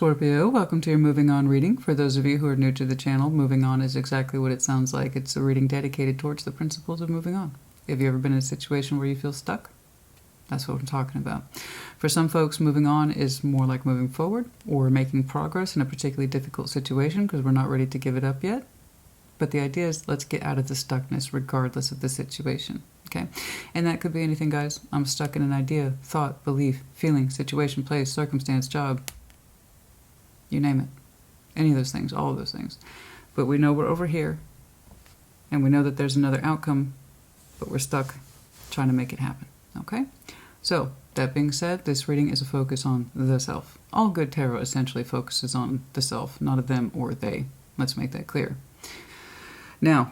Scorpio, welcome to your Moving On reading. For those of you who are new to the channel, Moving On is exactly what it sounds like. It's a reading dedicated towards the principles of moving on. Have you ever been in a situation where you feel stuck? That's what I'm talking about. For some folks, moving on is more like moving forward or making progress in a particularly difficult situation because we're not ready to give it up yet. But the idea is let's get out of the stuckness regardless of the situation. Okay? And that could be anything, guys. I'm stuck in an idea, thought, belief, feeling, situation, place, circumstance, job. You name it. Any of those things, all of those things. But we know we're over here, and we know that there's another outcome, but we're stuck trying to make it happen. Okay? So, that being said, this reading is a focus on the self. All good tarot essentially focuses on the self, not a them or they. Let's make that clear. Now,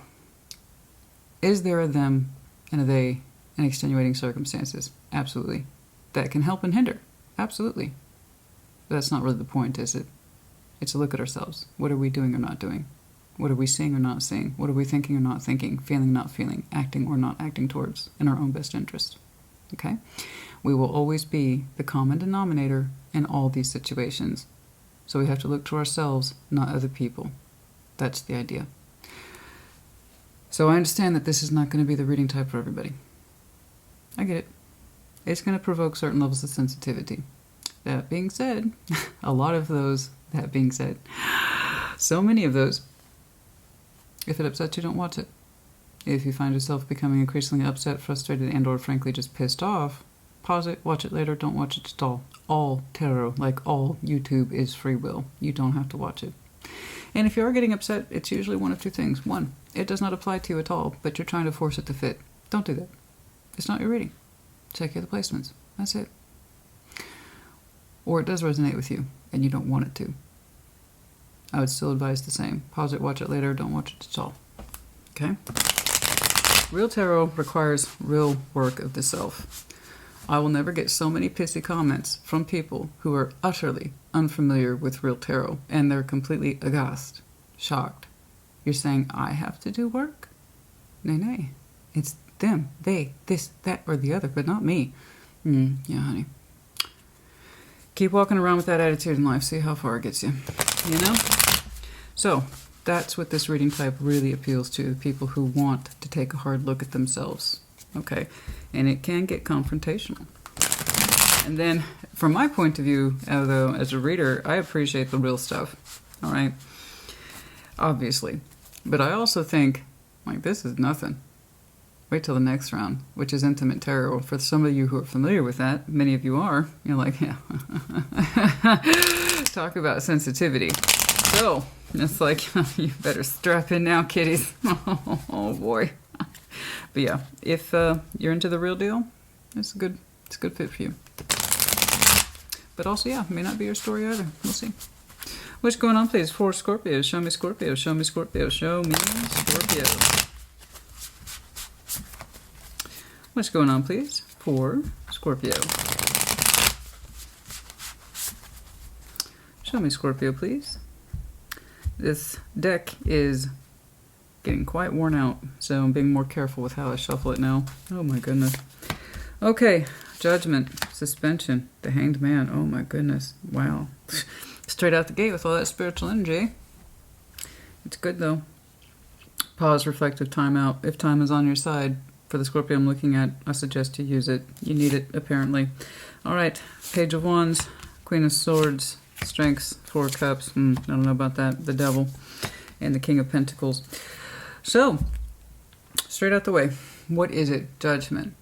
is there a them and a they in extenuating circumstances? Absolutely. That can help and hinder. Absolutely. But that's not really the point, is it? It's a look at ourselves. What are we doing or not doing? What are we seeing or not seeing? What are we thinking or not thinking? Feeling, not feeling? Acting or not acting towards in our own best interest? Okay? We will always be the common denominator in all these situations. So we have to look to ourselves, not other people. That's the idea. So I understand that this is not going to be the reading type for everybody. I get it. It's going to provoke certain levels of sensitivity. That being said, a lot of those, that being said, so many of those, if it upsets you, don't watch it. If you find yourself becoming increasingly upset, frustrated, and or frankly just pissed off, pause it, watch it later, don't watch it at all. All tarot, like all YouTube, is free will. You don't have to watch it. And if you are getting upset, it's usually one of two things. One, it does not apply to you at all, but you're trying to force it to fit. Don't do that. It's not your reading. Check your other placements. That's it. Or it does resonate with you, and you don't want it to. I would still advise the same. Pause it, watch it later, don't watch it at all. Okay? Real tarot requires real work of the self. I will never get so many pissy comments from people who are utterly unfamiliar with real tarot, and they're completely aghast, shocked. You're saying, I have to do work? Nay. It's them, they, this, that, or the other, but not me. Yeah, honey. Keep walking around with that attitude in life. See how far it gets you. You know? So, that's what this reading type really appeals to. People who want to take a hard look at themselves. Okay? And it can get confrontational. And then, from my point of view, though, as a reader, I appreciate the real stuff. Alright? Obviously. But I also think, like, this is nothing. Wait till the next round, which is intimate tarot. For some of you who are familiar with that, many of you are, you're like, yeah. Talk about sensitivity. So, it's like, you better strap in now, kiddies. Oh boy. But yeah, if you're into the real deal, it's a good fit for you. But also, yeah, it may not be your story either. We'll see. What's going on, please? For Scorpio. Show me Scorpio. Show me Scorpio. Show me Scorpio. What's going on, please, for Scorpio? Show me Scorpio, please. This deck is getting quite worn out, so I'm being more careful with how I shuffle it now. Oh my goodness. Okay, Judgment, Suspension, the Hanged Man. Oh my goodness. Wow. Straight out the gate with all that spiritual energy. It's good though. Pause, reflective time out. If time is on your side, for the Scorpio I'm looking at, I suggest you use it. You need it, apparently. Alright, Page of Wands, Queen of Swords, Strengths, Four of Cups, I don't know about that, the Devil, and the King of Pentacles. So, straight out the way, what is it? Judgment,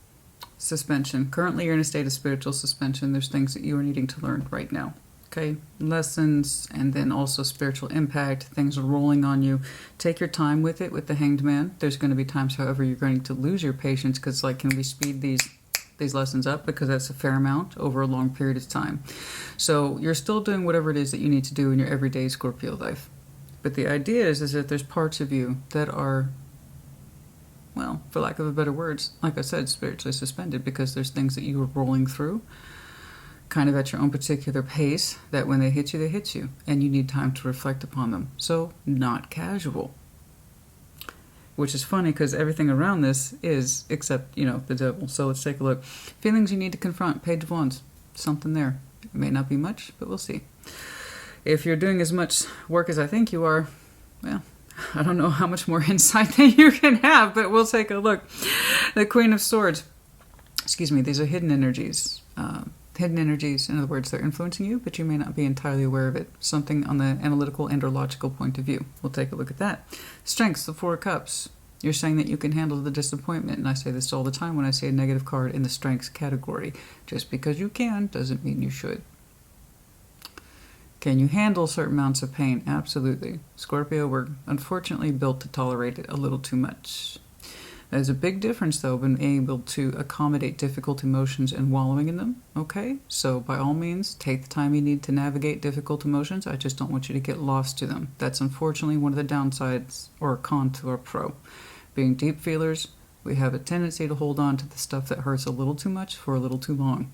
suspension. Currently you're in a state of spiritual suspension. There's things that you are needing to learn right now. Okay, lessons, and then also spiritual impact. Things are rolling on you. Take your time with it, with the Hanged Man. There's going to be times, however, you're going to lose your patience because, like, can we speed these lessons up? Because that's a fair amount over a long period of time. So you're still doing whatever it is that you need to do in your everyday Scorpio life. But the idea is that there's parts of you that are, well, for lack of a better words, like I said, spiritually suspended because there's things that you are rolling through kind of at your own particular pace, that when they hit you, and you need time to reflect upon them. So, not casual. Which is funny because everything around this is, except, the Devil. So let's take a look. Feelings you need to confront, Page of Wands. Something there. It may not be much, but we'll see. If you're doing as much work as I think you are, well, I don't know how much more insight that you can have, but we'll take a look. The Queen of Swords. Excuse me, these are hidden energies. Hidden energies, in other words, they're influencing you, but you may not be entirely aware of it. Something on the analytical and or logical point of view. We'll take a look at that. Strengths, the Four of Cups. You're saying that you can handle the disappointment, and I say this all the time when I say a negative card in the strengths category. Just because you can doesn't mean you should. Can you handle certain amounts of pain? Absolutely. Scorpio, we're unfortunately built to tolerate it a little too much. There's a big difference, though, being able to accommodate difficult emotions and wallowing in them, okay? So, by all means, take the time you need to navigate difficult emotions. I just don't want you to get lost to them. That's unfortunately one of the downsides, or a con to our pro. Being deep feelers, we have a tendency to hold on to the stuff that hurts a little too much for a little too long.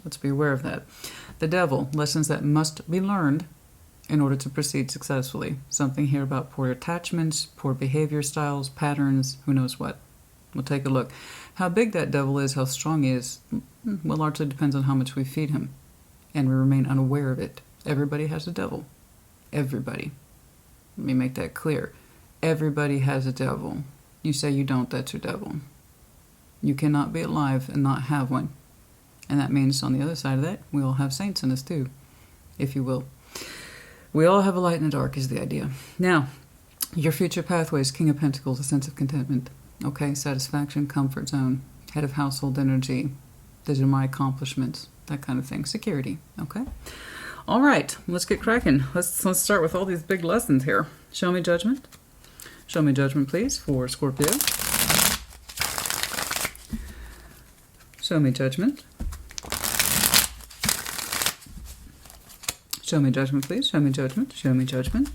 Let's be aware of that. The Devil, lessons that must be learned in order to proceed successfully. Something here about poor attachments, poor behavior styles, patterns, who knows what. We'll take a look. How big that devil is, how strong he is, well, largely depends on how much we feed him. And we remain unaware of it. Everybody has a devil. Everybody. Let me make that clear. Everybody has a devil. You say you don't, that's your devil. You cannot be alive and not have one. And that means on the other side of that, we all have saints in us too, if you will. We all have a light and a dark is the idea. Now, your future pathways, King of Pentacles, a sense of contentment. Okay, satisfaction, comfort zone, head of household energy. These are my accomplishments, that kind of thing. Security, okay? All right, let's get cracking. Let's start with all these big lessons here. Show me judgment. Show me judgment, please, for Scorpio. Show me judgment. Show me judgment, please. Show me judgment. Show me judgment.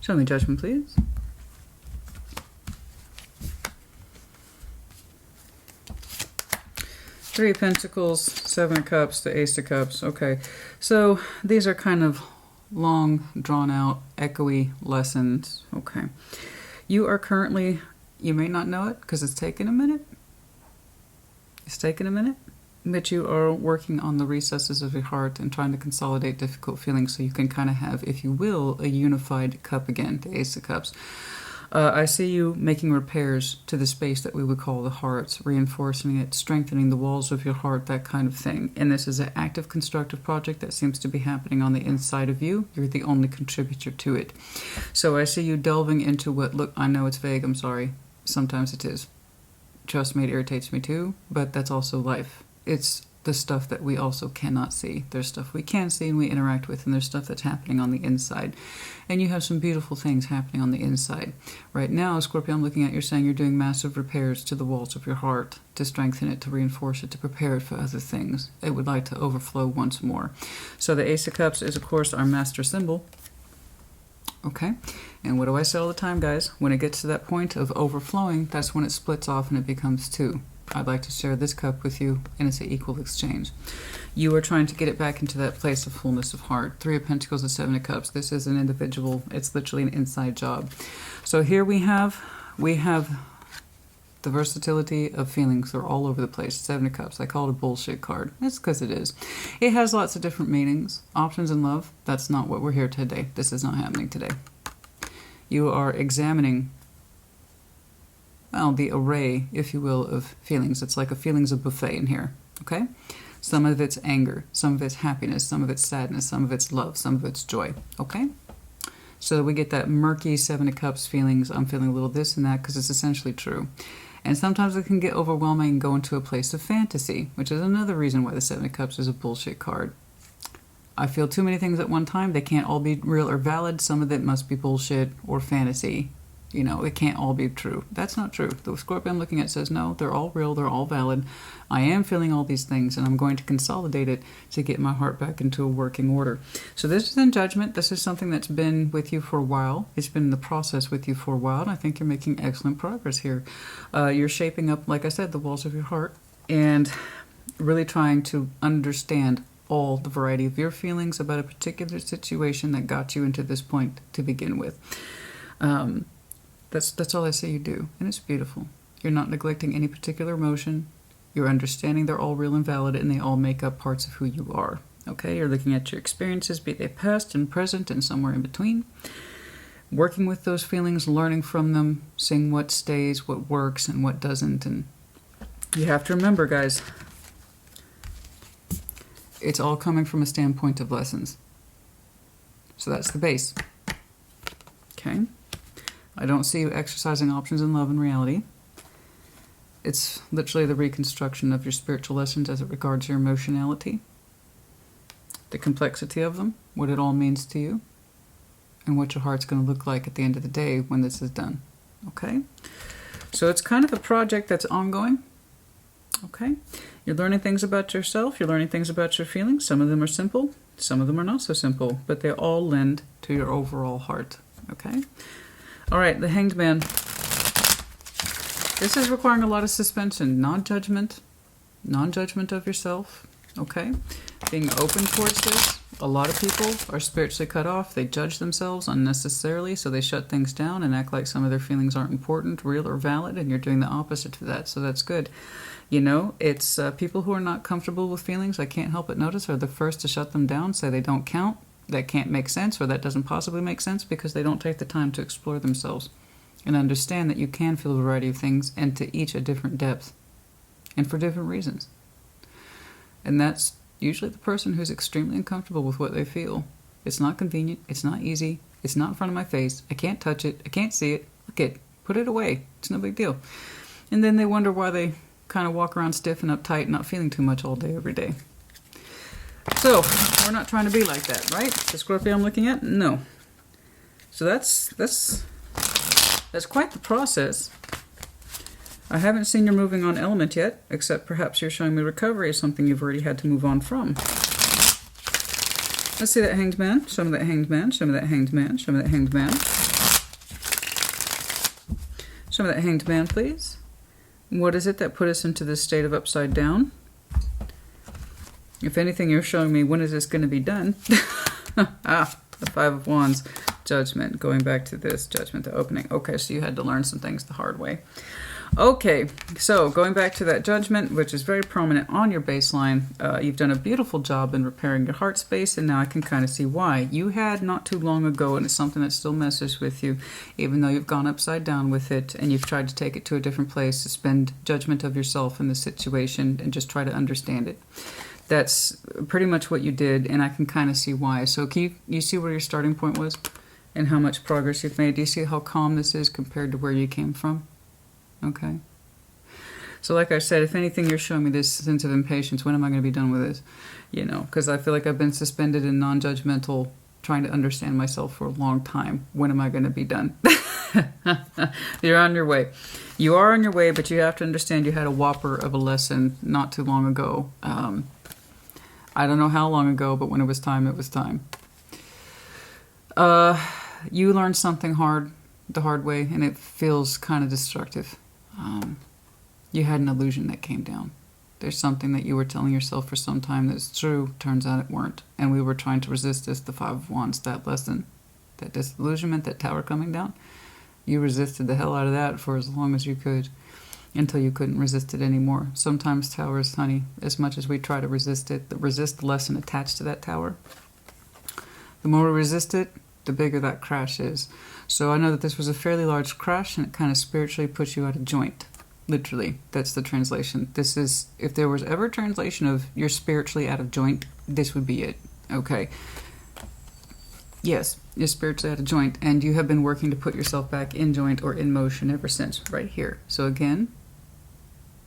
Show me judgment, please. Three of Pentacles, Seven of Cups, the Ace of Cups. Okay, so these are kind of long, drawn-out, echoey lessons. Okay. You are currently, you may not know it because it's taken a minute. It's taken a minute. But you are working on the recesses of your heart and trying to consolidate difficult feelings so you can kind of have, if you will, a unified cup again, the Ace of Cups. I see you making repairs to the space that we would call the heart, reinforcing it, strengthening the walls of your heart, that kind of thing. And this is an active, constructive project that seems to be happening on the inside of you. You're the only contributor to it. So I see you delving into what, look, I know it's vague, I'm sorry. Sometimes it is. Trust me, it irritates me too, but that's also life. It's the stuff that we also cannot see. There's stuff we can see and we interact with, and there's stuff that's happening on the inside. And you have some beautiful things happening on the inside. Right now, Scorpio, I'm looking at, you're saying you're doing massive repairs to the walls of your heart to strengthen it, to reinforce it, to prepare it for other things. It would like to overflow once more. So the Ace of Cups is, of course, our master symbol. Okay? And what do I say all the time, guys? When it gets to that point of overflowing, that's when it splits off and it becomes two. I'd like to share this cup with you, and it's an equal exchange. You are trying to get it back into that place of fullness of heart. Three of Pentacles and Seven of Cups. This is an individual. It's literally an inside job. So here we have the versatility of feelings. They're all over the place. Seven of Cups. I call it a bullshit card. That's because it is. It has lots of different meanings. Options in love. That's not what we're here today. This is not happening today. You are examining, well, the array, if you will, of feelings. It's like a feelings of buffet in here, okay? Some of it's anger, some of it's happiness, some of it's sadness, some of it's love, some of it's joy, okay? So we get that murky Seven of Cups feelings. I'm feeling a little this and that because it's essentially true. And sometimes it can get overwhelming and go into a place of fantasy, which is another reason why the Seven of Cups is a bullshit card. I feel too many things at one time. They can't all be real or valid. Some of it must be bullshit or fantasy. You know, it can't all be true. That's not true. The Scorpio I'm looking at says, no, they're all real, they're all valid. I am feeling all these things, and I'm going to consolidate it to get my heart back into a working order. So this is in judgment. This is something that's been with you for a while. It's been in the process with you for a while, and I think you're making excellent progress here. You're shaping up, like I said, the walls of your heart, and really trying to understand all the variety of your feelings about a particular situation that got you into this point to begin with. That's all I see you do, and it's beautiful. You're not neglecting any particular emotion. You're understanding they're all real and valid, and they all make up parts of who you are. Okay, you're looking at your experiences, be they past and present and somewhere in between. Working with those feelings, learning from them, seeing what stays, what works, and what doesn't. And you have to remember, guys, it's all coming from a standpoint of lessons. So that's the base. Okay? I don't see you exercising options in love and reality. It's literally the reconstruction of your spiritual lessons as it regards your emotionality, the complexity of them, what it all means to you, and what your heart's going to look like at the end of the day when this is done. Okay? So it's kind of a project that's ongoing. Okay? You're learning things about yourself. You're learning things about your feelings. Some of them are simple. Some of them are not so simple. But they all lend to your overall heart. Okay? All right, the Hanged Man. This is requiring a lot of suspension. Non-judgment. Non-judgment of yourself. Okay? Being open towards this. A lot of people are spiritually cut off. They judge themselves unnecessarily, so they shut things down and act like some of their feelings aren't important, real, or valid, and you're doing the opposite to that, so that's good. You know, it's people who are not comfortable with feelings, I can't help but notice, are the first to shut them down, say they don't count, that can't make sense, or that doesn't possibly make sense, because they don't take the time to explore themselves and understand that you can feel a variety of things, and to each a different depth, and for different reasons. And that's usually the person who's extremely uncomfortable with what they feel. It's not convenient, it's not easy, it's not in front of my face, I can't touch it, I can't see it, look it, put it away, it's no big deal. And then they wonder why they kind of walk around stiff and uptight, not feeling too much all day, every day. So, we're not trying to be like that, right? The Scorpio I'm looking at? No. So that's quite the process. I haven't seen your moving on element yet, except perhaps you're showing me recovery is something you've already had to move on from. Let's see that Hanged Man. Show me that Hanged Man. Show me that Hanged Man. Show me that Hanged Man. Show me that Hanged Man, please. What is it that put us into this state of upside down? If anything, you're showing me, when is this going to be done? Ah, the Five of Wands. Judgment. Going back to this. Judgment, the opening. Okay, so you had to learn some things the hard way. Okay, so going back to that Judgment, which is very prominent on your baseline, you've done a beautiful job in repairing your heart space, and now I can kind of see why. You had not too long ago, and it's something that still messes with you, even though you've gone upside down with it, and you've tried to take it to a different place, suspend judgment of yourself in the situation, and just try to understand it. That's pretty much what you did, and I can kind of see why. So can you see where your starting point was, and how much progress you've made? Do you see how calm this is compared to where you came from? Okay. So like I said, if anything, you're showing me this sense of impatience. When am I going to be done with this? You know, because I feel like I've been suspended in non-judgmental, trying to understand myself for a long time. When am I going to be done? You're on your way. You are on your way, but you have to understand you had a whopper of a lesson not too long ago. I don't know how long ago, but when it was time, it was time. You learned something hard the hard way, and it feels kind of destructive. You had an illusion that came down. There's something that you were telling yourself for some time that's true. Turns out it weren't. And we were trying to resist this, the Five of Wands, that lesson, that disillusionment, that tower coming down. You resisted the hell out of that for as long as you could, until you couldn't resist it anymore. Sometimes towers, honey, as much as we try to resist it, resist the lesson attached to that tower, the more we resist it, the bigger that crash is. So I know that this was a fairly large crash, and it kind of spiritually puts you out of joint. Literally, that's the translation. This is, if there was ever a translation of you're spiritually out of joint, this would be it. Okay. Yes, you're spiritually out of joint, and you have been working to put yourself back in joint or in motion ever since, right here. So again,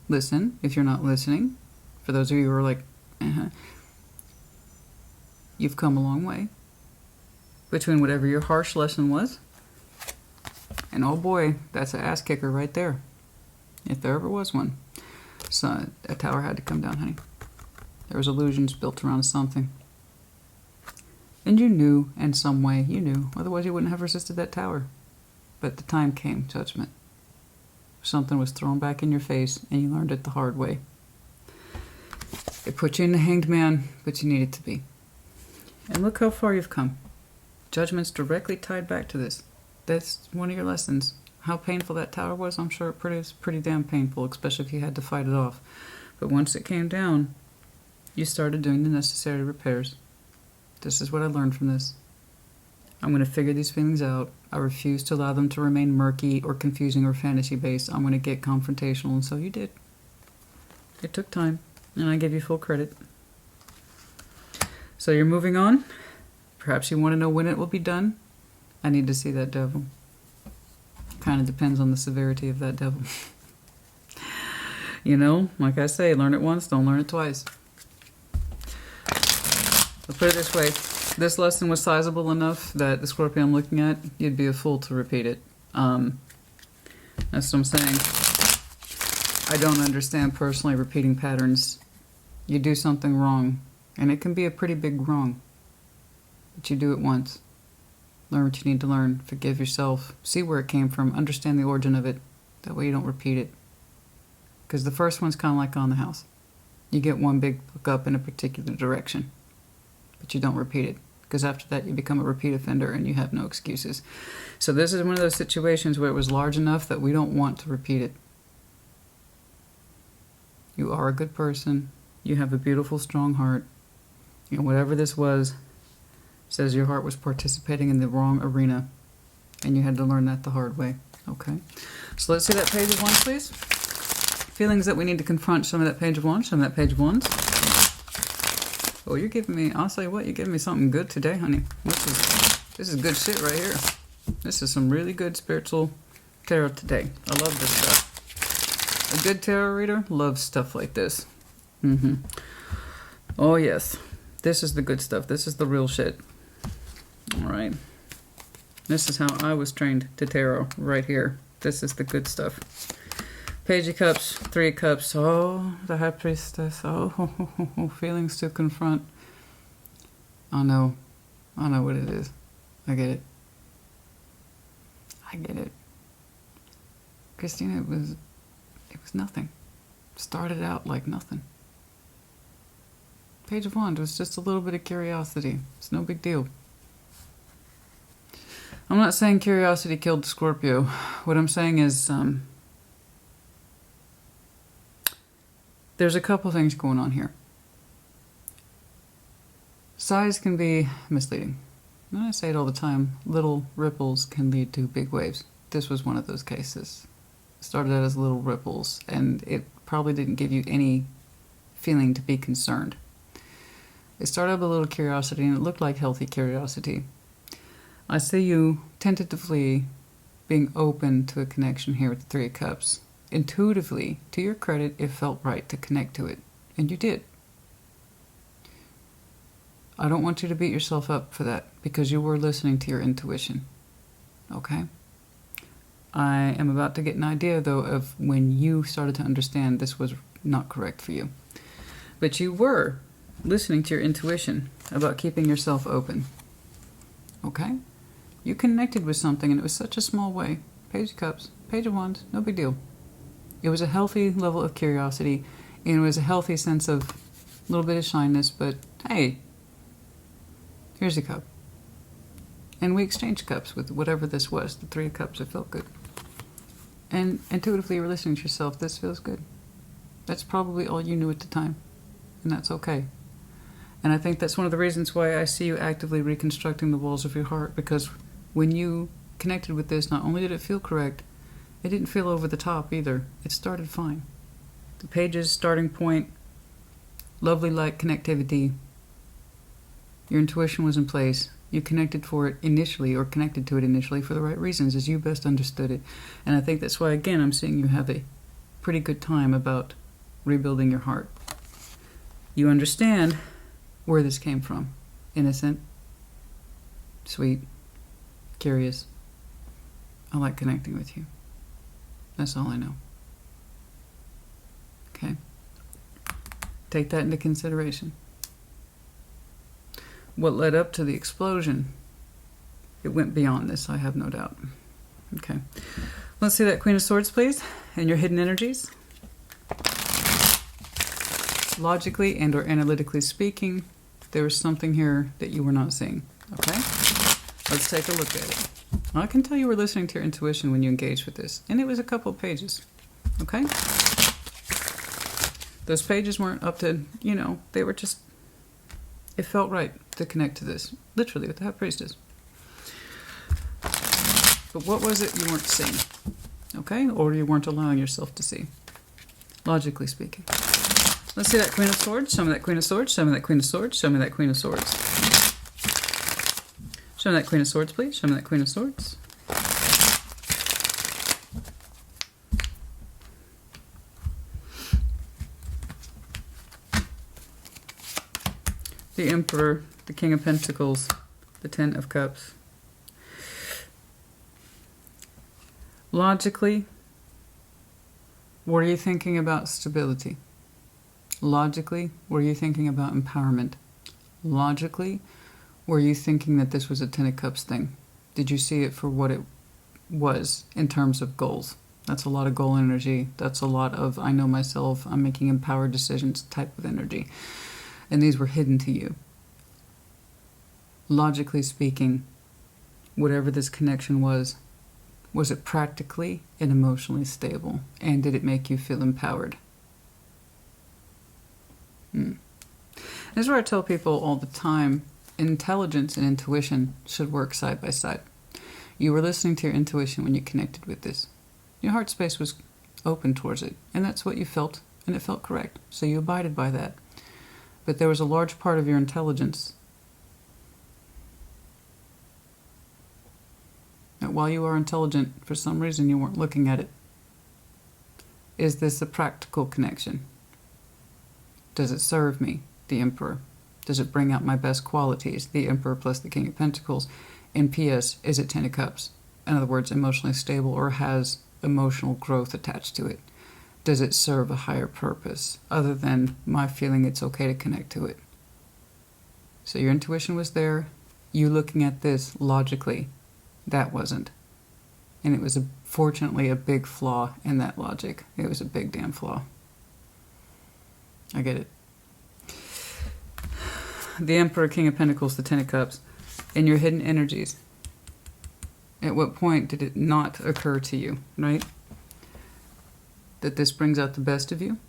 listen, if you're not listening, for those of you who are like, you've come a long way between whatever your harsh lesson was, and oh boy, that's an ass kicker right there. If there ever was one. So a tower had to come down, honey. There was illusions built around something. And you knew, in some way, you knew. Otherwise you wouldn't have resisted that tower. But the time came, Judgment. Something was thrown back in your face, and you learned it the hard way. It put you in the Hanged Man, but you needed to be. And look how far you've come. Judgment's directly tied back to this. That's one of your lessons. How painful that tower was, I'm sure it was pretty damn painful, especially if you had to fight it off. But once it came down, you started doing the necessary repairs. This is what I learned from this. I'm going to figure these feelings out. I refuse to allow them to remain murky or confusing or fantasy-based. I'm going to get confrontational, and so you did. It took time, and I give you full credit. So you're moving on. Perhaps you want to know when it will be done. I need to see that devil. Kind of depends on the severity of that devil. You know, like I say, learn it once, don't learn it twice. I'll put it this way. This lesson was sizable enough that the Scorpio I'm looking at, you'd be a fool to repeat it. That's what I'm saying. I don't understand personally repeating patterns. You do something wrong, and it can be a pretty big wrong. But you do it once. Learn what you need to learn. Forgive yourself. See where it came from. Understand the origin of it. That way you don't repeat it. Because the first one's kind of like on the house. You get one big hook up in a particular direction. But you don't repeat it. Because after that you become a repeat offender and you have no excuses. So this is one of those situations where it was large enough that we don't want to repeat it. You are a good person. You have a beautiful, strong heart. And whatever this was, says your heart was participating in the wrong arena. And you had to learn that the hard way. Okay. So let's see that page of wands, please. Feelings that we need to confront. Some of that page of wands. Some of that page of wands. Oh, you're giving me, I'll say what, you're giving me something good today, honey. This is good shit right here. This is some really good spiritual tarot today. I love this stuff. A good tarot reader loves stuff like this. Oh, yes. This is the good stuff. This is the real shit. All right. This is how I was trained to tarot, right here. This is the good stuff. Page of Cups, Three of Cups. Oh, the High Priestess. Oh, feelings to confront. I know what it is. I get it. Christina, it was nothing. Started out like nothing. Page of Wands was just a little bit of curiosity. It's no big deal. I'm not saying curiosity killed Scorpio. What I'm saying is, there's a couple things going on here. Size can be misleading. And I say it all the time. Little ripples can lead to big waves. This was one of those cases. It started out as little ripples, and it probably didn't give you any feeling to be concerned. It started with a little curiosity, and it looked like healthy curiosity. I see you tentatively being open to a connection here with the Three of Cups. Intuitively, to your credit, it felt right to connect to it. And you did. I don't want you to beat yourself up for that, because you were listening to your intuition. Okay? I am about to get an idea, though, of when you started to understand this was not correct for you. But you were listening to your intuition about keeping yourself open. Okay? You connected with something, and it was such a small way. Page of Cups, Page of Wands, no big deal. It was a healthy level of curiosity, and it was a healthy sense of a little bit of shyness, but hey, here's a cup. And we exchanged cups with whatever this was, the Three of Cups. It felt good. And intuitively you were listening to yourself, this feels good. That's probably all you knew at the time, and that's okay. And I think that's one of the reasons why I see you actively reconstructing the walls of your heart, because when you connected with this, not only did it feel correct, it didn't feel over the top either. It started fine. The page's starting point, lovely light connectivity. Your intuition was in place. You connected to it initially for the right reasons, as you best understood it. And I think that's why, again, I'm seeing you have a pretty good time about rebuilding your heart. You understand where this came from. Innocent, sweet, curious. I like connecting with you. That's all I know. Okay? Take that into consideration. What led up to the explosion, it went beyond this, I have no doubt. Okay. Let's see that Queen of Swords, please, and your hidden energies. Logically and or analytically speaking, there was something here that you were not seeing. Okay? Let's take a look at it. I can tell you were listening to your intuition when you engaged with this, and it was a couple of pages. Okay? Those pages weren't up to, you know, they were just, it felt right to connect to this. Literally, with the High Priestess. But what was it you weren't seeing? Okay? Or you weren't allowing yourself to see? Logically speaking. Let's see that Queen of Swords. Show me that Queen of Swords. Show me that Queen of Swords. Show me that Queen of Swords. Show me that Queen of Swords, please. Show me that Queen of Swords. The Emperor, the King of Pentacles, the Ten of Cups. Logically, were you thinking about stability? Logically, were you thinking about empowerment? Logically, were you thinking that this was a Ten of Cups thing? Did you see it for what it was in terms of goals? That's a lot of goal energy. That's a lot of, I know myself, I'm making empowered decisions type of energy. And these were hidden to you. Logically speaking, whatever this connection was it practically and emotionally stable? And did it make you feel empowered? This is where I tell people all the time, intelligence and intuition should work side by side. You were listening to your intuition when you connected with this. Your heart space was open towards it, and that's what you felt, and it felt correct. So you abided by that. But there was a large part of your intelligence that while you are intelligent, for some reason you weren't looking at it. Is this a practical connection? Does it serve me, the Emperor? Does it bring out my best qualities, the Emperor plus the King of Pentacles? And P.S., is it Ten of Cups? In other words, emotionally stable or has emotional growth attached to it? Does it serve a higher purpose other than my feeling it's okay to connect to it? So your intuition was there. You looking at this logically, that wasn't. And it was fortunately a big flaw in that logic. It was a big damn flaw. I get it. The Emperor, King of Pentacles, the Ten of Cups, and your hidden energies. At what point did it not occur to you, right? That this brings out the best of you,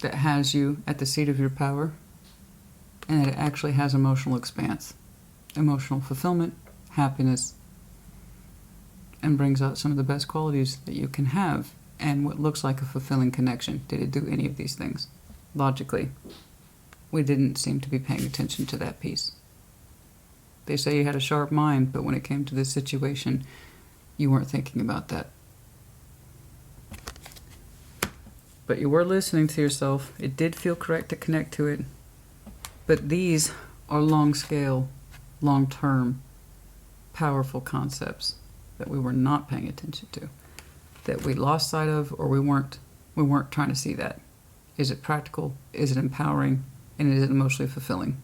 that has you at the seat of your power, and that it actually has emotional expanse, emotional fulfillment, happiness, and brings out some of the best qualities that you can have, and what looks like a fulfilling connection. Did it do any of these things? Logically, we didn't seem to be paying attention to that piece. They say you had a sharp mind, but when it came to this situation, you weren't thinking about that. But you were listening to yourself. It did feel correct to connect to it. But these are long-scale, long-term, powerful concepts that we were not paying attention to, that we lost sight of, or we weren't trying to see that. Is it practical? Is it empowering? And is it emotionally fulfilling?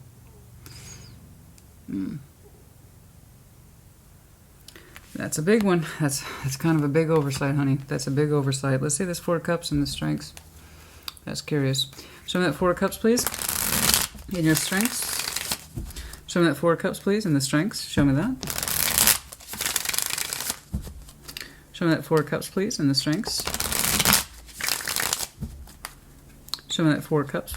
That's a big one. That's kind of a big oversight, honey. That's a big oversight. Let's see this Four of Cups and the strengths. That's curious. Show me that Four of Cups, please. In your strengths. Show me that Four of Cups, please, in the strengths. Show me that. Show me that Four of Cups, please, in the strengths. Show me that Four of Cups.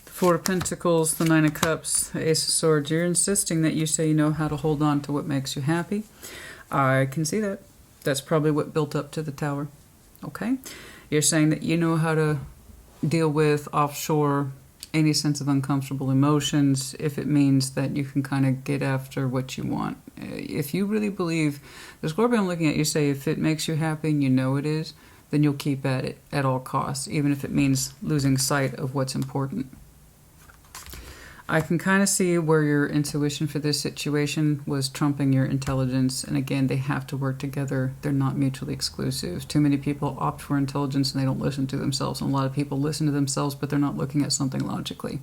Four of Pentacles, the Nine of Cups, the Ace of Swords. You're insisting that you say you know how to hold on to what makes you happy. I can see that. That's probably what built up to the Tower. Okay? You're saying that you know how to deal with offshore any sense of uncomfortable emotions if it means that you can kind of get after what you want. If you really believe, the Scorpio I'm looking at, you say if it makes you happy and you know it is, then you'll keep at it at all costs, even if it means losing sight of what's important. I can kind of see where your intuition for this situation was trumping your intelligence. And again, they have to work together. They're not mutually exclusive. Too many people opt for intelligence and they don't listen to themselves. And a lot of people listen to themselves, but they're not looking at something logically.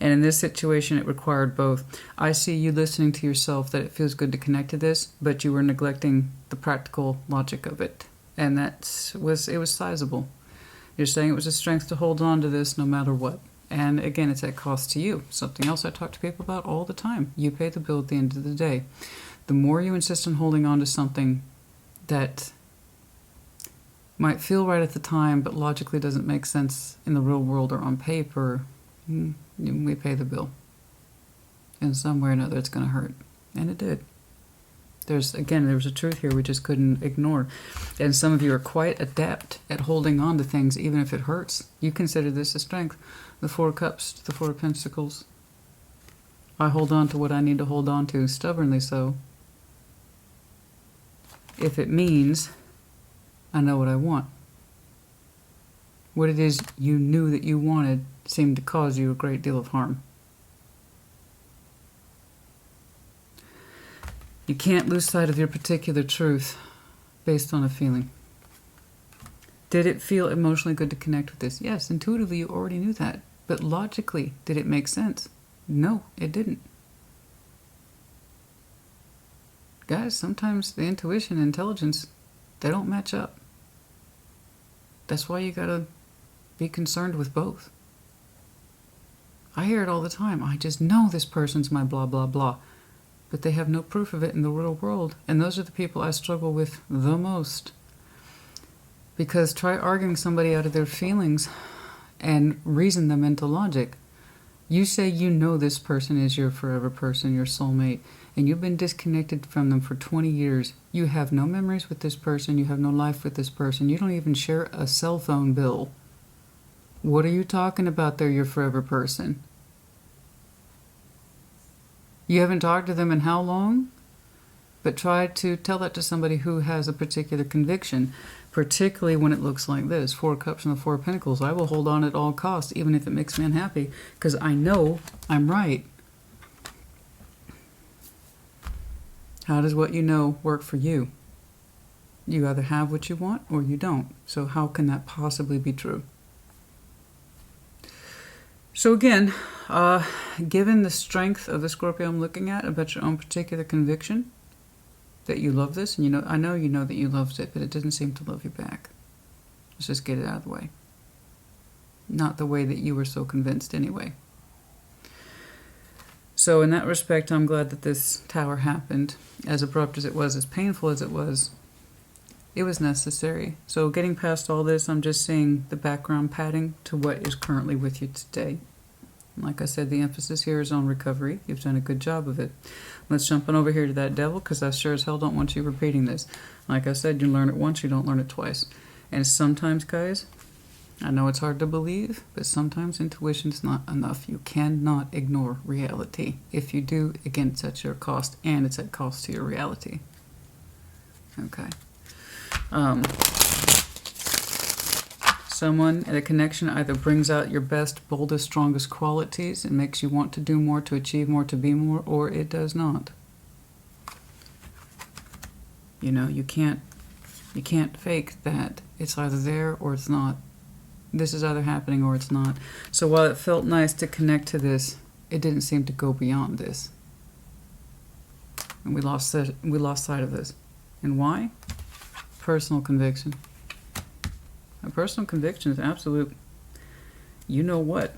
And in this situation, it required both. I see you listening to yourself that it feels good to connect to this, but you were neglecting the practical logic of it. And it was sizable. You're saying it was a strength to hold on to this no matter what. And again, it's at cost to you. Something else I talk to people about all the time. You pay the bill at the end of the day. The more you insist on holding on to something that might feel right at the time, but logically doesn't make sense in the real world or on paper, we pay the bill. In some way or another, it's going to hurt. And it did. There was a truth here we just couldn't ignore. And some of you are quite adept at holding on to things, even if it hurts. You consider this a strength. The Four of Cups, the Four of Pentacles. I hold on to what I need to hold on to, stubbornly so. If it means I know what I want. What it is you knew that you wanted seemed to cause you a great deal of harm. You can't lose sight of your particular truth based on a feeling. Did it feel emotionally good to connect with this? Yes, intuitively you already knew that. But logically, did it make sense? No, it didn't. Guys, sometimes the intuition and intelligence, they don't match up. That's why you gotta be concerned with both. I hear it all the time. I just know this person's my blah, blah, blah. But they have no proof of it in the real world. And those are the people I struggle with the most. Because try arguing somebody out of their feelings and reason them into logic. You say you know this person is your forever person, your soulmate, and you've been disconnected from them for 20 years. You have no memories with this person. You have no life with this person. You don't even share a cell phone bill. What are you talking about? They're your forever person. You haven't talked to them in how long? But try to tell that to somebody who has a particular conviction, particularly when it looks like this. Four of Cups and the Four of Pentacles. I will hold on at all costs, even if it makes me unhappy, because I know I'm right. How does what you know work for you? You either have what you want or you don't. So how can that possibly be true? So again, given the strength of the Scorpio I'm looking at about your own particular conviction that you love this, and I know you know that you loved it, but it didn't seem to love you back. Let's just get it out of the way. Not the way that you were so convinced anyway. So in that respect, I'm glad that this tower happened. As abrupt as it was, as painful as it was necessary. So getting past all this, I'm just seeing the background padding to what is currently with you today. Like I said, the emphasis here is on recovery. You've done a good job of it. Let's jump on over here to that devil, because I sure as hell don't want you repeating this. Like I said, you learn it once, you don't learn it twice. And sometimes, guys, I know it's hard to believe, but sometimes intuition is not enough. You cannot ignore reality. If you do, again, it's at your cost, and it's at cost to your reality. Okay. Someone at a connection either brings out your best, boldest, strongest qualities and makes you want to do more, to achieve more, to be more, or it does not. You can't fake that. It's either there or it's not. This is either happening or it's not. So while it felt nice to connect to this, it didn't seem to go beyond this. And we lost sight of this. And why? Personal conviction. A personal conviction is absolute. You know what?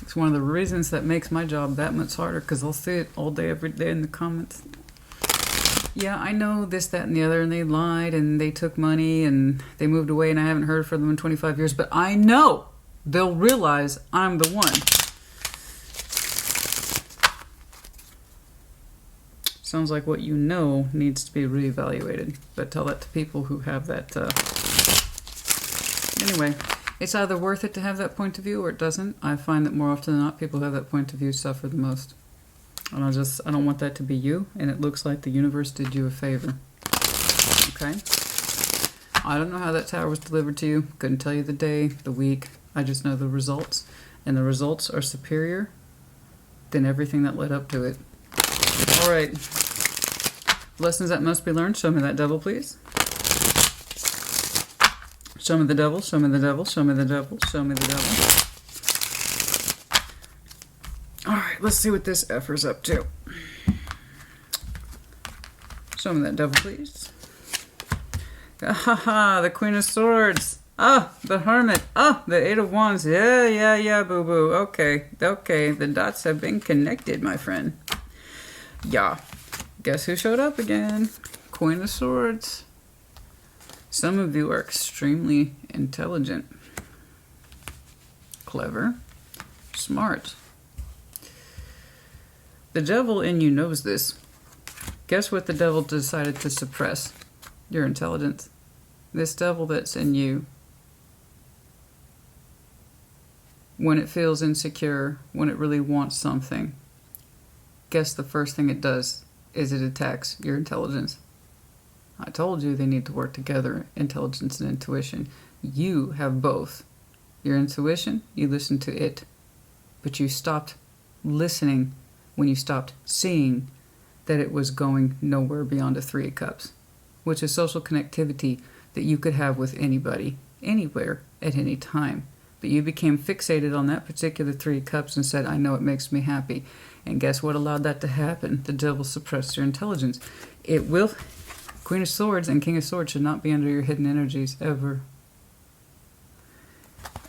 It's one of the reasons that makes my job that much harder, because I'll see it all day, every day in the comments. Yeah, I know this, that, and the other, and they lied, and they took money, and they moved away, and I haven't heard from them in 25 years, but I know they'll realize I'm the one. Sounds like what you know needs to be reevaluated, but tell that to people who have that. Anyway, it's either worth it to have that point of view or it doesn't. I find that more often than not, people who have that point of view suffer the most. And I don't want that to be you, and it looks like the universe did you a favor. Okay? I don't know how that tower was delivered to you. Couldn't tell you the day, the week. I just know the results. And the results are superior than everything that led up to it. All right. Lessons that must be learned. Show me that devil, please. Show me the devil, show me the devil, show me the devil, show me the devil. Alright, let's see what this effer's up to. Show me that devil, please. Ha ha, the Queen of Swords. Ah, the Hermit. Ah, the Eight of Wands. Yeah, boo-boo. Okay. The dots have been connected, my friend. Yeah. Guess who showed up again? Queen of Swords. Some of you are extremely intelligent, clever, smart. The devil in you knows this. Guess what the devil decided to suppress? Your intelligence. This devil that's in you, when it feels insecure, when it really wants something, guess the first thing it does is it attacks your intelligence. I told you they need to work together, intelligence and intuition. You have both. Your intuition, you listen to it. But you stopped listening when you stopped seeing that it was going nowhere beyond a Three of Cups, which is social connectivity that you could have with anybody, anywhere, at any time. But you became fixated on that particular Three of Cups and said, I know it makes me happy. And guess what allowed that to happen? The devil suppressed your intelligence. It will... Queen of Swords and King of Swords should not be under your hidden energies, ever.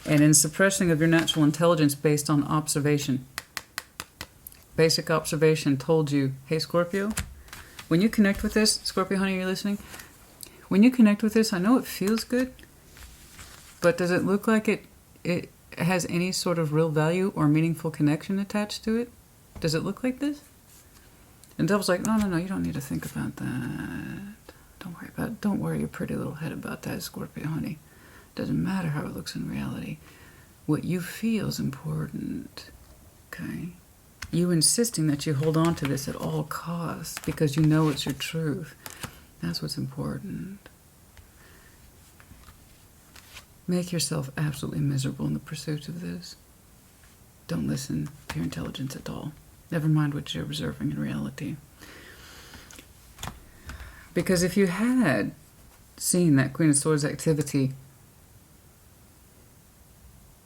And in suppressing of your natural intelligence based on observation, basic observation told you, hey Scorpio, when you connect with this, Scorpio honey, you're listening? When you connect with this, I know it feels good, but does it look like it has any sort of real value or meaningful connection attached to it? Does it look like this? And the devil's like, no, you don't need to think about that. Don't worry your pretty little head about that, Scorpio honey. Doesn't matter how it looks in reality. What you feel is important, okay? You insisting that you hold on to this at all costs because you know it's your truth. That's what's important. Make yourself absolutely miserable in the pursuit of this. Don't listen to your intelligence at all. Never mind what you're observing in reality. Because if you had seen that Queen of Swords activity,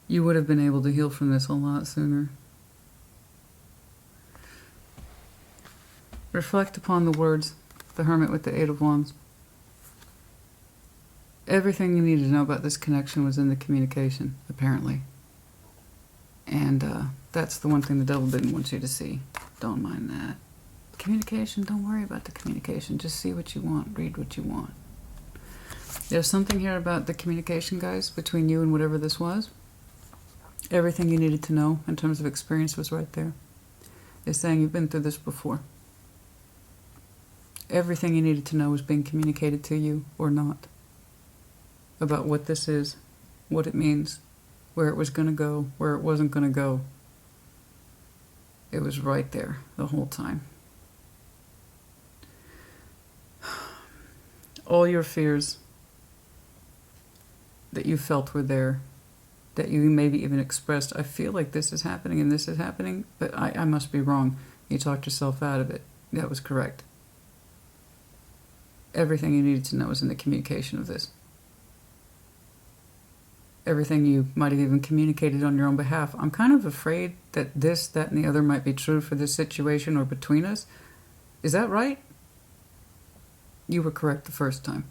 you would have been able to heal from this a lot sooner. Reflect upon the words, the Hermit with the Eight of Wands. Everything you needed to know about this connection was in the communication, apparently. And that's the one thing the devil didn't want you to see. Don't mind that. Communication, don't worry about the communication. Just see what you want, read what you want. There's something here about the communication, guys, between you and whatever this was. Everything you needed to know in terms of experience was right there. It's saying you've been through this before. Everything you needed to know was being communicated to you or not. About what this is, what it means, where it was going to go, where it wasn't going to go. It was right there the whole time. All your fears that you felt were there, that you maybe even expressed, I feel like this is happening and this is happening, but I must be wrong. You talked yourself out of it. That was correct. Everything you needed to know was in the communication of this. Everything you might have even communicated on your own behalf. I'm kind of afraid that this, that, and the other might be true for this situation or between us. Is that right? You were correct the first time.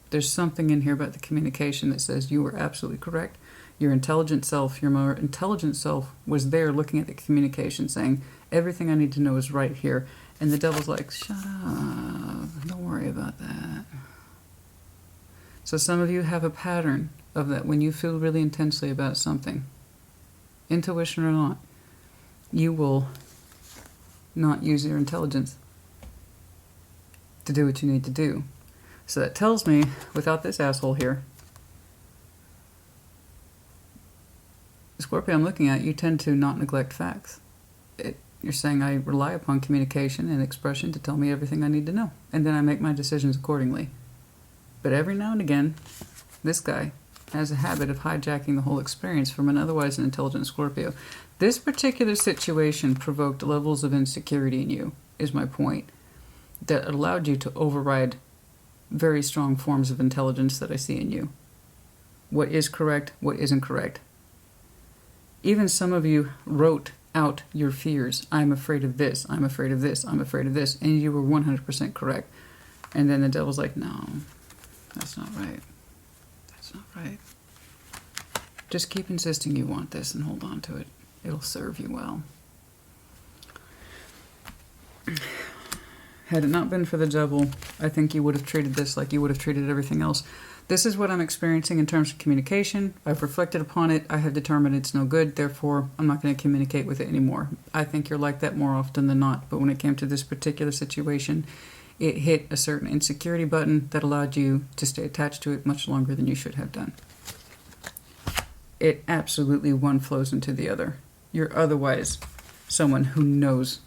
There's something in here about the communication that says you were absolutely correct. Your intelligent self, your more intelligent self was there looking at the communication saying, everything I need to know is right here. And the devil's like, shut up, don't worry about that. So some of you have a pattern of that when you feel really intensely about something, intuition or not, you will not use your intelligence to do what you need to do. So that tells me, without this asshole here, Scorpio, I'm looking at, you tend to not neglect facts. You're saying I rely upon communication and expression to tell me everything I need to know, and then I make my decisions accordingly. But every now and again, this guy has a habit of hijacking the whole experience from an otherwise intelligent Scorpio. This particular situation provoked levels of insecurity in you, is my point, that allowed you to override very strong forms of intelligence that I see in you. What is correct, what isn't correct. Even some of you wrote out your fears. I'm afraid of this, I'm afraid of this, I'm afraid of this, and you were 100% correct. And then the devil's like, no, that's not right. That's not right. Just keep insisting you want this and hold on to it. It'll serve you well. Had it not been for the devil, I think you would have treated this like you would have treated everything else. This is what I'm experiencing in terms of communication. I've reflected upon it. I have determined it's no good. Therefore, I'm not going to communicate with it anymore. I think you're like that more often than not. But when it came to this particular situation, it hit a certain insecurity button that allowed you to stay attached to it much longer than you should have done. It absolutely one flows into the other. You're otherwise someone who knows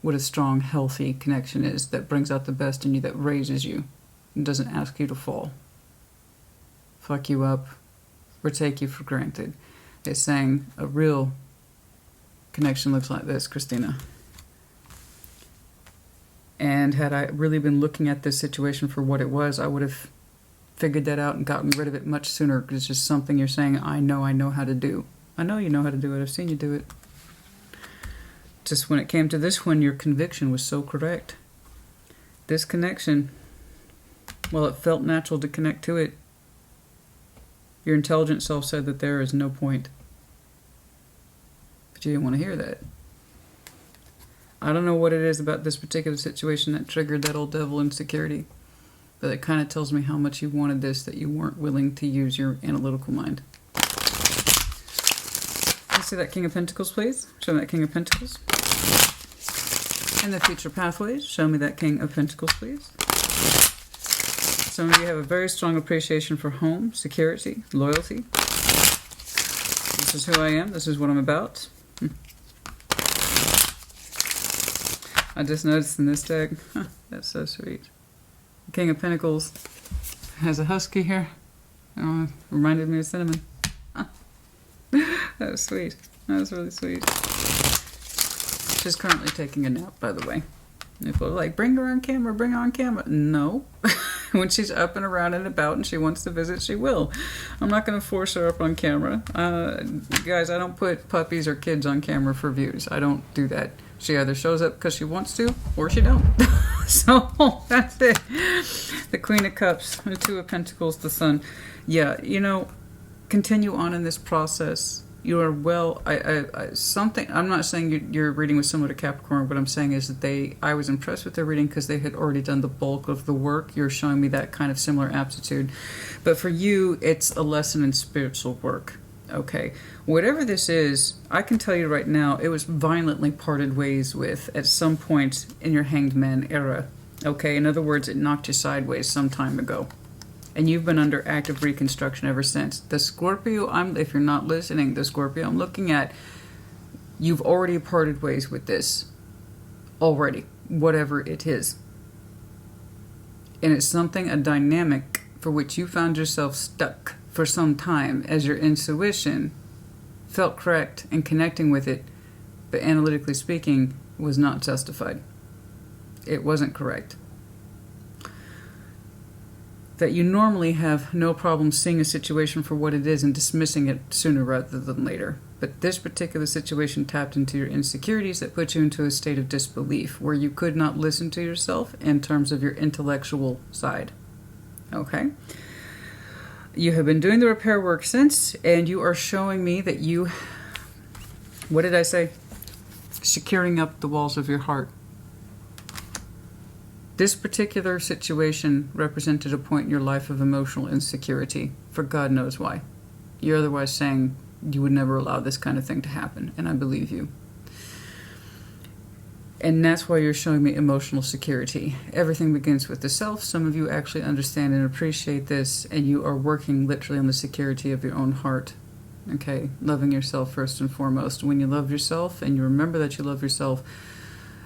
what a strong, healthy connection is, that brings out the best in you, that raises you, and doesn't ask you to fall, fuck you up, or take you for granted. It's saying a real connection looks like this, Christina. And had I really been looking at this situation for what it was, I would have figured that out and gotten rid of it much sooner, because it's just something you're saying, I know how to do. I know you know how to do it. I've seen you do it. Just when it came to this one, your conviction was so correct. This connection, well, it felt natural to connect to it. Your intelligent self said that there is no point. But you didn't want to hear that. I don't know what it is about this particular situation that triggered that old devil insecurity. But it kind of tells me how much you wanted this, that you weren't willing to use your analytical mind. Let's see that King of Pentacles, please. Show me that King of Pentacles. And the future pathways. Show me that King of Pentacles, please. Some of you have a very strong appreciation for home, security, loyalty. This is who I am. This is what I'm about. I just noticed in this deck. That's so sweet. The King of Pentacles has a husky here. Reminded me of Cinnamon. That was sweet. That was really sweet. She's currently taking a nap, by the way. People are like, bring her on camera, bring her on camera. No. When she's up and around and about and she wants to visit, she will. I'm not going to force her up on camera. Guys, I don't put puppies or kids on camera for views. I don't do that. She either shows up because she wants to, or she don't. So, that's it. The Queen of Cups, the Two of Pentacles, the Sun. Yeah, you know, continue on in this process. You are well, something, I'm not saying your reading was similar to Capricorn. What I'm saying is that I was impressed with their reading because they had already done the bulk of the work. You're showing me that kind of similar aptitude. But for you, it's a lesson in spiritual work. Okay, whatever this is, I can tell you right now, it was violently parted ways with at some point in your Hanged Man era. Okay, in other words, it knocked you sideways some time ago. And you've been under active reconstruction ever since. The Scorpio, if you're not listening, the Scorpio I'm looking at, you've already parted ways with this. Already. Whatever it is. And it's something, a dynamic, for which you found yourself stuck for some time as your intuition felt correct and connecting with it, but analytically speaking, was not justified. It wasn't correct. That you normally have no problem seeing a situation for what it is and dismissing it sooner rather than later. But this particular situation tapped into your insecurities that put you into a state of disbelief where you could not listen to yourself in terms of your intellectual side. Okay? You have been doing the repair work since, and you are showing me that you, what did I say? Securing up the walls of your heart. This particular situation represented a point in your life of emotional insecurity, for God knows why. You're otherwise saying you would never allow this kind of thing to happen, and I believe you. And that's why you're showing me emotional security. Everything begins with the self. Some of you actually understand and appreciate this, and you are working literally on the security of your own heart. Okay, loving yourself first and foremost. When you love yourself and you remember that you love yourself,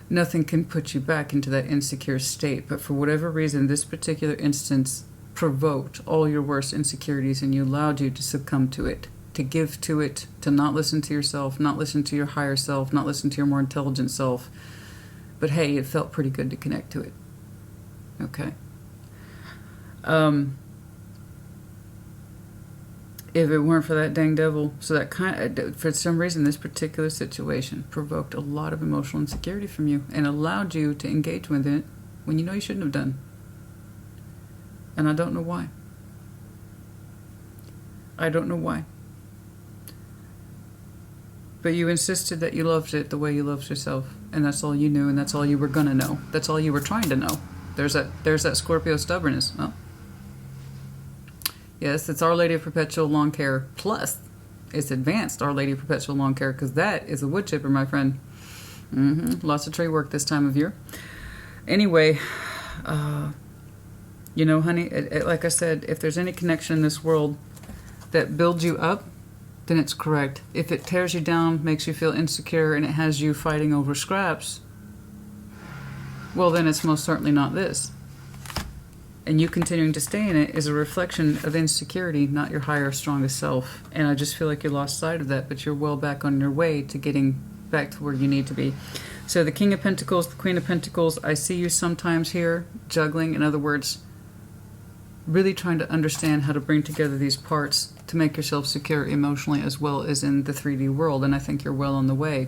nothing can put you back into that insecure state. But for whatever reason, this particular instance provoked all your worst insecurities, and you allowed you to succumb to it, to give to it, to not listen to yourself, not listen to your higher self, not listen to your more intelligent self. But hey, it felt pretty good to connect to it. Okay. If it weren't for that dang devil, so that for some reason, this particular situation provoked a lot of emotional insecurity from you and allowed you to engage with it when you know you shouldn't have done. And I don't know why. I don't know why. But you insisted that you loved it the way you loved yourself. And that's all you knew, and that's all you were gonna know. That's all you were trying to know. There's that Scorpio stubbornness. Oh. Yes, it's Our Lady of Perpetual Long Care. Plus, it's advanced Our Lady of Perpetual Long Care, because that is a wood chipper, my friend. Lots of tree work this time of year. Anyway, you know, honey, like I said, if there's any connection in this world that builds you up, then it's correct. If it tears you down, makes you feel insecure, and it has you fighting over scraps, well, then it's most certainly not this. And you continuing to stay in it is a reflection of insecurity, not your higher, strongest self. And I just feel like you lost sight of that, but you're well back on your way to getting back to where you need to be. So the King of Pentacles, the Queen of Pentacles, I see you sometimes here juggling. In other words, really trying to understand how to bring together these parts to make yourself secure emotionally as well as in the 3D world. And I think you're well on the way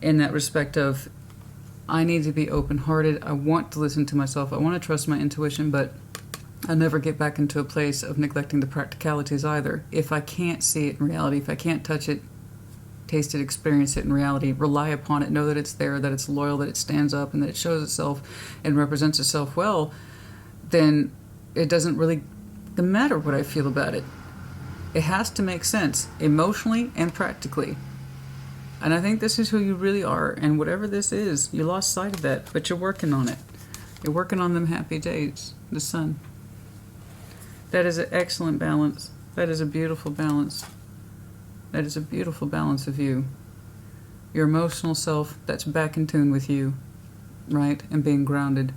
in that respect of, I need to be open-hearted. I want to listen to myself. I want to trust my intuition, but I never get back into a place of neglecting the practicalities either. If I can't see it in reality, if I can't touch it, taste it, experience it in reality, rely upon it, know that it's there, that it's loyal, that it stands up, and that it shows itself and represents itself well, then it doesn't really matter what I feel about it. It has to make sense emotionally and practically. And I think this is who you really are. And whatever this is, you lost sight of that, but you're working on it. You're working on them happy days. The sun. That is an excellent balance. That is a beautiful balance. That is a beautiful balance of you. Your emotional self that's back in tune with you, right? And being grounded.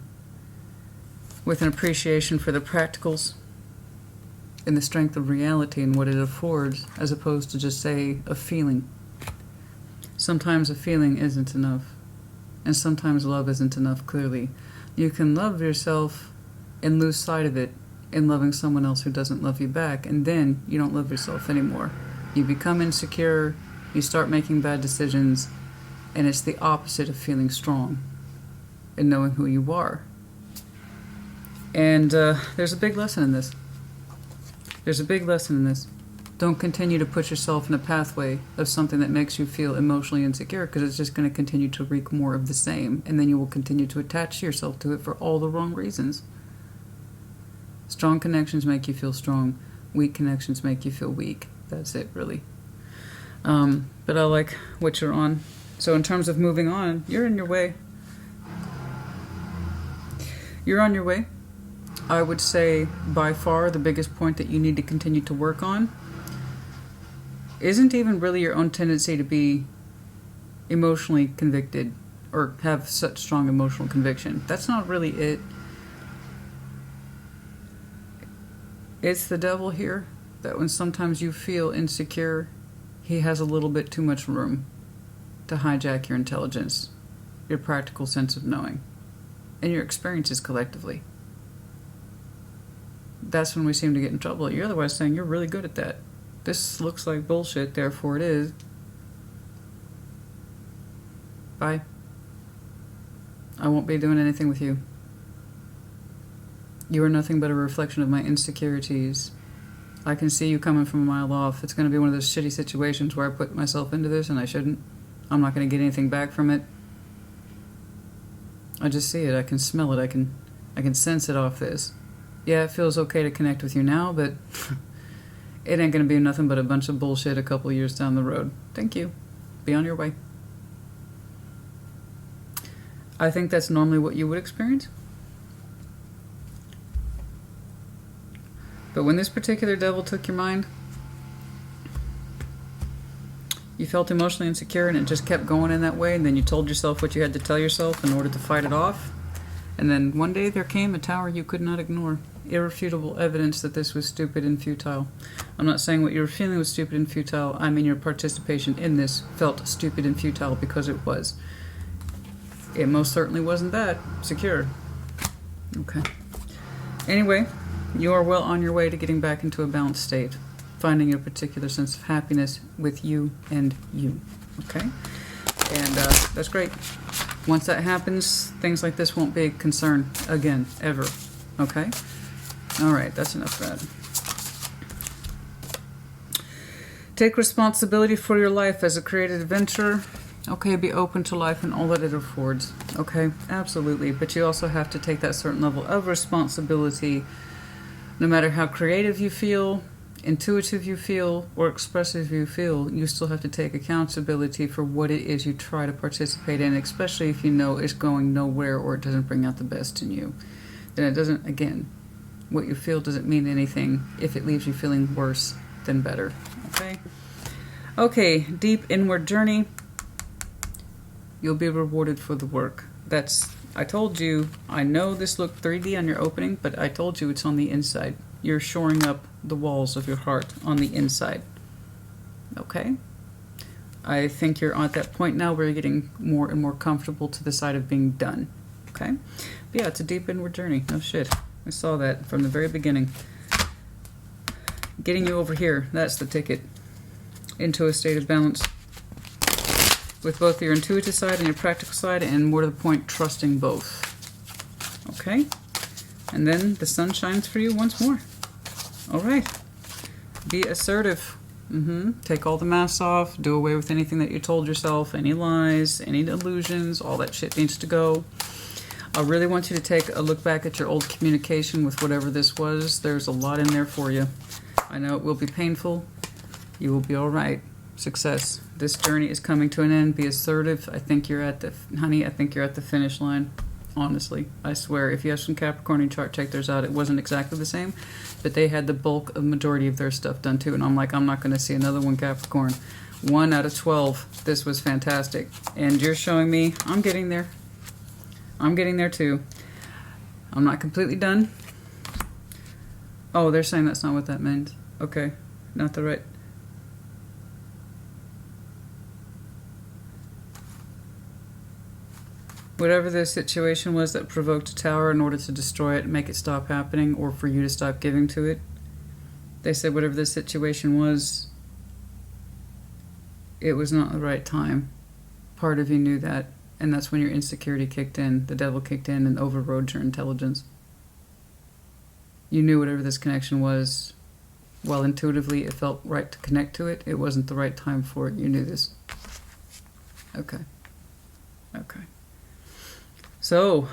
With an appreciation for the practicals and the strength of reality and what it affords, as opposed to just, say, a feeling. Sometimes a feeling isn't enough, and sometimes love isn't enough, clearly. You can love yourself and lose sight of it in loving someone else who doesn't love you back, and then you don't love yourself anymore. You become insecure, you start making bad decisions, and it's the opposite of feeling strong and knowing who you are. And there's a big lesson in this. There's a big lesson in this. Don't continue to put yourself in a pathway of something that makes you feel emotionally insecure, because it's just going to continue to wreak more of the same, and then you will continue to attach yourself to it for all the wrong reasons. Strong connections make you feel strong. Weak connections make you feel weak. That's it, really. But I like what you're on. So in terms of moving on, you're in your way. You're on your way. I would say by far the biggest point that you need to continue to work on isn't even really your own tendency to be emotionally convicted or have such strong emotional conviction. That's not really it. It's the devil here, that when sometimes you feel insecure, he has a little bit too much room to hijack your intelligence, your practical sense of knowing, and your experiences collectively. That's when we seem to get in trouble. You're otherwise saying you're really good at that. This looks like bullshit, therefore it is. Bye. I won't be doing anything with you. You are nothing but a reflection of my insecurities. I can see you coming from a mile off. It's going to be one of those shitty situations where I put myself into this and I shouldn't. I'm not going to get anything back from it. I just see it. I can smell it. I can sense it off this. Yeah, it feels okay to connect with you now, but it ain't going to be nothing but a bunch of bullshit a couple years down the road. Thank you. Be on your way. I think that's normally what you would experience. But when this particular devil took your mind, you felt emotionally insecure and it just kept going in that way, and then you told yourself what you had to tell yourself in order to fight it off. And then one day there came a tower you could not ignore. Irrefutable evidence that this was stupid and futile. I'm not saying what you were feeling was stupid and futile. I mean your participation in this felt stupid and futile because it was. It most certainly wasn't that secure. Okay. Anyway, you are well on your way to getting back into a balanced state. Finding a particular sense of happiness with you and you. Okay? And that's great. Once that happens, things like this won't be a concern again, ever. Okay? Alright, that's enough of that. Take responsibility for your life as a creative adventurer. Okay, be open to life and all that it affords. Okay, absolutely. But you also have to take that certain level of responsibility. No matter how creative you feel, intuitive you feel, or expressive you feel, you still have to take accountability for what it is you try to participate in, especially if you know it's going nowhere or it doesn't bring out the best in you. Then it doesn't, again, what you feel doesn't mean anything if it leaves you feeling worse than better. Okay? Okay, deep inward journey. You'll be rewarded for the work. I told you, I know this looked 3D on your opening, but I told you it's on the inside. You're shoring up the walls of your heart on the inside. Okay? I think you're at that point now where you're getting more and more comfortable to the side of being done. Okay? But yeah, it's a deep inward journey. No shit. I saw that from the very beginning. Getting you over here, that's the ticket. Into a state of balance. With both your intuitive side and your practical side, and more to the point, trusting both. Okay? And then the sun shines for you once more. All right. Be assertive. Take all the masks off. Do away with anything that you told yourself, any lies, any illusions. All that shit needs to go. I really want you to take a look back at your old communication with whatever this was. There's a lot in there for you. I know it will be painful. You will be all right. Success. This journey is coming to an end. Be assertive. I think you're at the, honey, I think you're at the finish line. Honestly, I swear. If you have some Capricorn in your chart, check theirs out. It wasn't exactly the same, but they had the bulk of majority of their stuff done too. And I'm like, I'm not going to see another one Capricorn. 1 out of 12. This was fantastic. And you're showing me I'm getting there. I'm getting there too. I'm not completely done. Oh, they're saying that's not what that meant. Okay, not the right. Whatever the situation was that provoked a tower in order to destroy it and make it stop happening, or for you to stop giving to it, they said whatever the situation was, it was not the right time. Part of you knew that, and that's when your insecurity kicked in, the devil kicked in and overrode your intelligence. You knew whatever this connection was, while intuitively it felt right to connect to it, it wasn't the right time for it. You knew this. Okay. Okay. So,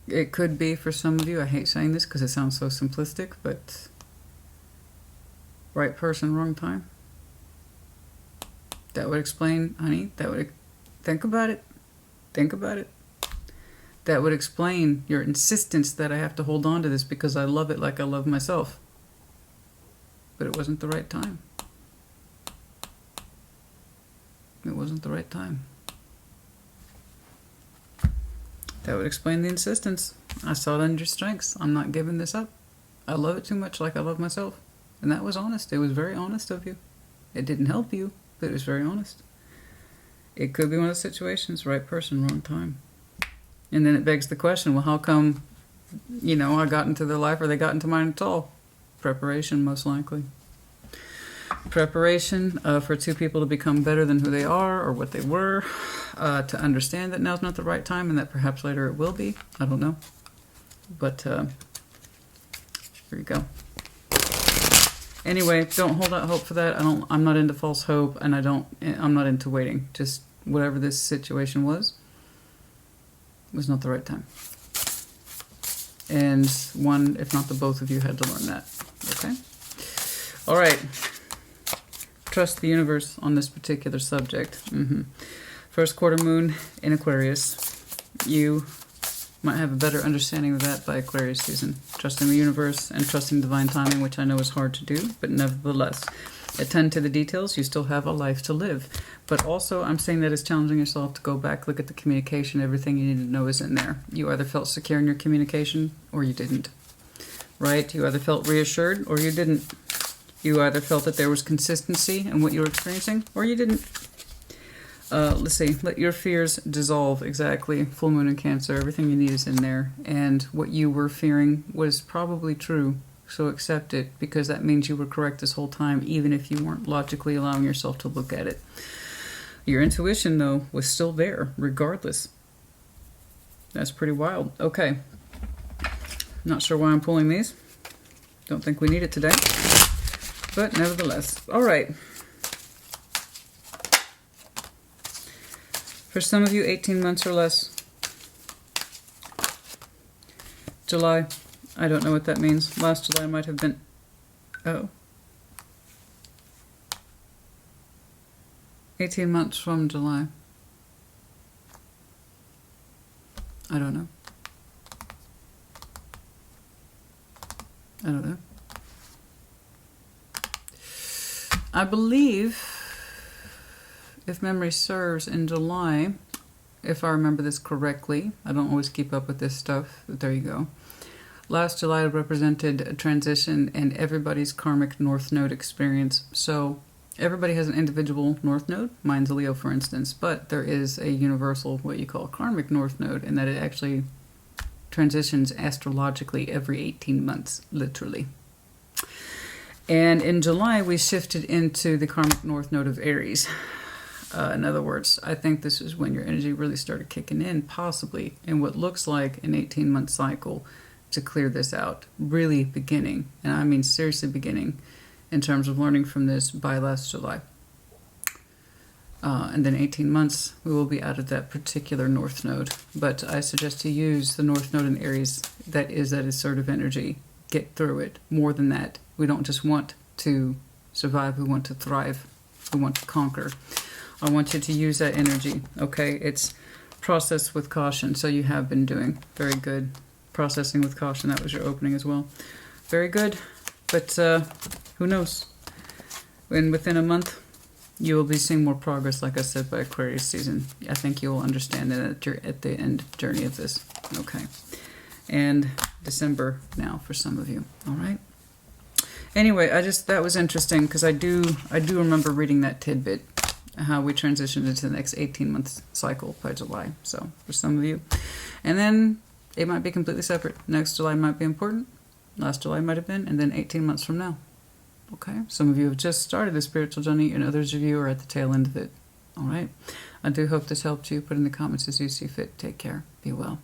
it could be for some of you, I hate saying this because it sounds so simplistic, but right person, wrong time. That would explain, honey, that would, think about it. Think about it. That would explain your insistence that I have to hold on to this because I love it like I love myself. But it wasn't the right time. It wasn't the right time. That would explain the insistence. I saw it in your strengths. I'm not giving this up. I love it too much like I love myself. And that was honest. It was very honest of you. It didn't help you, but it was very honest. It could be one of the situations, right person, wrong time. And then it begs the question, well, how come, you know, I got into their life or they got into mine at all? Preparation, most likely. Preparation for two people to become better than who they are or what they were, to understand that now's not the right time and that perhaps later it will be. I don't know. But here you go. Anyway, don't hold out hope for that. I'm not into false hope, and I'm not into waiting. Just whatever this situation was not the right time. And one, if not the both of you, had to learn that. Okay? All right. Trust the universe on this particular subject. First quarter moon in Aquarius. You might have a better understanding of that by Aquarius season. Trusting the universe and trusting divine timing, which I know is hard to do, but nevertheless, attend to the details. You still have a life to live. But also, I'm saying that it's challenging yourself to go back, look at the communication, everything you need to know is in there. You either felt secure in your communication or you didn't. Right? You either felt reassured or you didn't. You either felt that there was consistency in what you were experiencing or you didn't. Let's see. Let your fears dissolve. Exactly. Full moon in Cancer. Everything you need is in there. And what you were fearing was probably true. So accept it, because that means you were correct this whole time, even if you weren't logically allowing yourself to look at it. Your intuition, though, was still there, regardless. That's pretty wild. Okay. Not sure why I'm pulling these. Don't think we need it today, but nevertheless. All right. For some of you, 18 months or less. July. I don't know what that means. Last July might have been... Oh. 18 months from July. I don't know. I don't know. I believe, if memory serves, in July, if I remember this correctly, I don't always keep up with this stuff, but there you go. Last July represented a transition in everybody's karmic North Node experience. So everybody has an individual North Node. Mine's a Leo, for instance, but there is a universal, what you call karmic North Node, in that it actually transitions astrologically every 18 months, literally. And in July, we shifted into the karmic North Node of Aries. In other words, I think this is when your energy really started kicking in, possibly in what looks like an 18-month cycle to clear this out. Really beginning, and I mean seriously beginning, in terms of learning from this by last July. And then 18 months, we will be out of that particular North Node. But I suggest to use the North Node in Aries. That is that assertive energy. Get through it. More than that. We don't just want to survive. We want to thrive. We want to conquer. I want you to use that energy. Okay? It's process with caution. So you have been doing very good. Processing with caution. That was your opening as well. Very good. But who knows? And within a month, you will be seeing more progress, like I said, by Aquarius season. I think you will understand it at the end journey of this. Okay. And December now for some of you. All right. Anyway, that was interesting because I do remember reading that tidbit, how we transitioned into the next 18-month cycle by July. So for some of you. And then it might be completely separate. Next July might be important. Last July might have been. And then 18 months from now. Okay, some of you have just started a spiritual journey, and others of you are at the tail end of it. All right, I do hope this helped you. Put in the comments as you see fit. Take care. Be well.